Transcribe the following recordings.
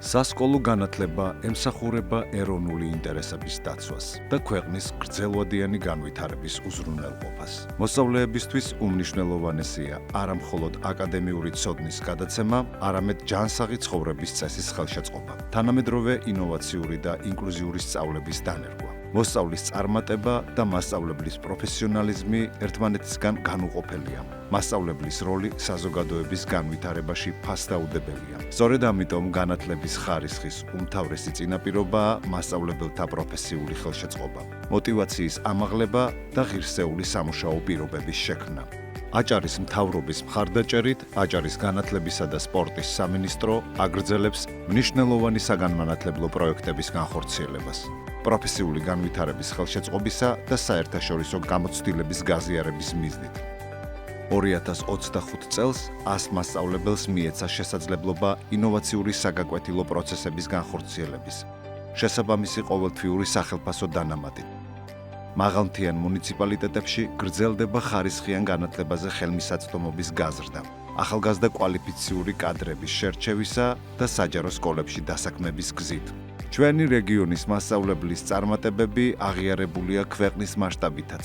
სასკოლო განათლება ემსახურება ეროვნული ინტერესების დაცვას და ქვეყნის გრძელვადიანი განვითარების უზრუნველყოფას. მოსწავლეებისთვის უმნიშვნელოვანესია არა მხოლოდ აკადემიური ცოდნის გადაცემა, არამედ ჯანსაღი ცხოვრების წესის ხელშეწყობა, თანამედროვე ინოვაციური და ინკლუზიური სწავლების დანერგვა. მოსწავლის წარმატება და მასწავლებლის პროფესიონალიზმი ერთმანეთისგან განუყოფელია. მასწავლებლის როლი საზოგადოების განვითარებაში ფასდაუდებელია. სწორედ ამიტომ განათლების ხარისხის უმთავრესი წინაპირობაა მასწავლებელთა პროფესიული ხელშეწყობა, მოტივაციის ამაღლება და ღირსეული სამუშაო პირობების შექმნა. აჭარის მთავრობის მხარდაჭერით აჭარის განათლებისა და სპორტის სამინისტრო აგრძელებს მნიშვნელოვანი საგანმანათლებლო პროექტების განხორციელებას. პროფესიული განვითარების ხელშეწყობისა და საერთაშორისო გამოცდილების გაზიარების მიზნით. 2025 წელს 100 მასწავლებელს მიეცა შესაძლებლობა ინოვაციური საგაკვეთილო პროცესების განხორციელების, შესაბამისი ყოველთვიური სახელფასო დანამატით. მაღალმთიან მუნიციპალიტეტებში გრძელდება ხარისხიან განათლებაზე ხელმისაწვდომობის გაზრდა, ახალგაზრდა კვალიფიციური კადრების შერჩევისა და საჯარო სკოლებში დასაქმების გზით. ჩვენი რეგიონის მასწავლებლის წარმატებები აღიარებულია ქვეყნის მასშტაბითაც.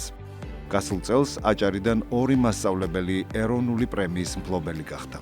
გასულ წელს აჭარიდან 2 მასწავლებელი ეროვნული პრემიის მფლობელი გახდა.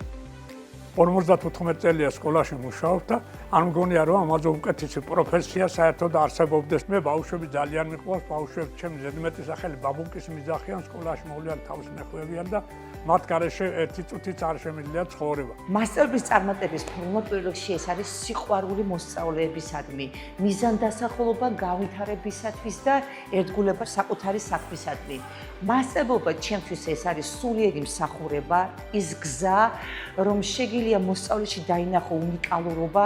54 წელია სკოლაში მუშაობ და არ მგონია რომ ამაზე უკეთესი პროფესია საერთოდ არსებობდეს. მე ბავშვები ძალიან მიყვარს, ბავშვები ჩემი ზედმეტი სახელი ბაბუკის მიძახიან, სკოლაში მოვლიან თავს მეხვევიან და მათ გარეშე ერთი წუთიც არ შემიძლია ცხოვრება. მასწავლებლის წარმატების ფორმა პირველ რიგში ეს არის სიყვარული მოსწავლეებისადმი, მიზანდასახულობა განვითარებისათვის და ერთგულება საკუთარი საქმისადმი. მასწავლებლობა ჩემთვის ეს არის სულიერი მსახურება, ის გზა, რომ შეგიძლია მოსწავლეში დაინახო უნიკალურობა,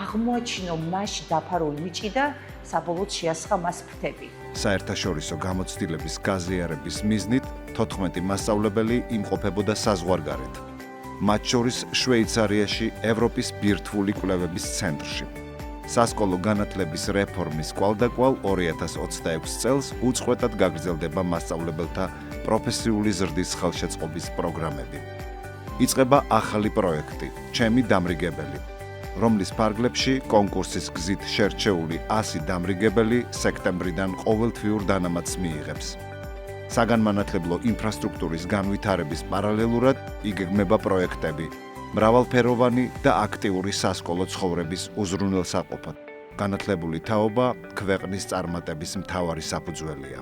აღმოაჩინო მასში დაფარული ნიჭი და საბოლოოდ შეასხა მას ფრთები. საერთაშორისო გამოცდილების გაზიარების მიზნით 14 მასწავლებელი იმყოფებოდა საზღვარგარეთ, მათ შორის შვეიცარიაში ევროპის ბირთვული კვლევების ცენტრში. სასკოლო განათლების რეფორმის კვალდაკვალ 2026 წელს უწყვეტად გაგრძელდება მასწავლებელთა პროფესიული ზრდის ხელშეწყობის პროგრამები. იწყება ახალი პროექტი „ჩემი დამრიგებელი“, რომლის ფარგლებში კონკურსის გზით შერჩეული 100 დამრიგებელი სექტემბრიდან ყოველთვიურ დანამატს მიიღებს. საგანმანათლებლო ინფრასტრუქტურის განვითარების პარალელურად იგეგმება პროექტები მრავალფეროვანი და აქტიური სასკოლო ცხოვრების უზრუნველსაყოფად. განათლებული თაობა ქვეყნის წარმატების მთავარი საფუძველია.